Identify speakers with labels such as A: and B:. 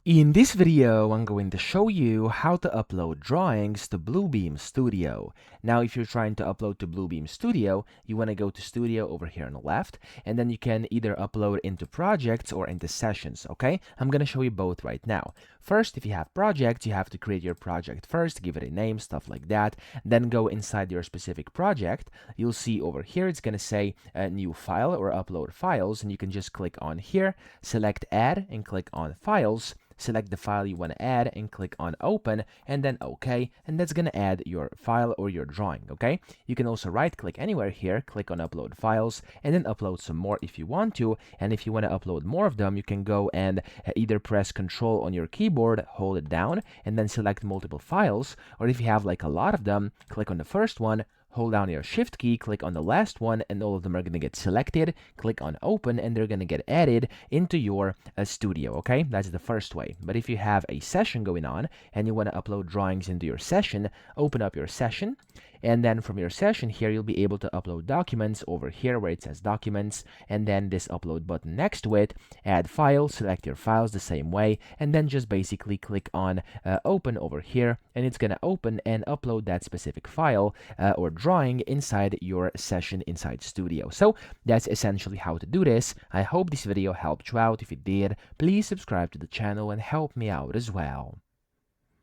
A: In this video, I'm going to show you how to upload drawings to Bluebeam Studio. Now, if you're trying to upload to Bluebeam Studio, you want to go to Studio over here on the left, and then you can either upload into projects or into sessions, okay? I'm going to show you both right now. First, if you have projects, you have to create your project first, give it a name, stuff like that, then go inside your specific project. You'll see over here, it's going to say new file or upload files, and you can just click on here, select add, and click on files. Select the file you want to add and click on open and then OK, and that's going to add your file or your drawing, okay? You can also right click anywhere here, click on upload files, and then upload some more if you want to. And if you want to upload more of them, you can go and either press Control on your keyboard, hold it down, and then select multiple files, or if you have like a lot of them, click on the first one, hold down your shift key, click on the last one, and all of them are going to get selected. Click on open and they're going to get added into your studio, okay? That's the first way. But if you have a session going on and you want to upload drawings into your session, open up your session, and then from your session here, you'll be able to upload documents over here where it says documents, and then this upload button next to it, add file, select your files the same way, and then just basically click on open over here, and it's going to open and upload that specific file or drawing inside your session inside Studio. So that's essentially how to do this. I hope this video helped you out. If it did, please subscribe to the channel and help me out as well.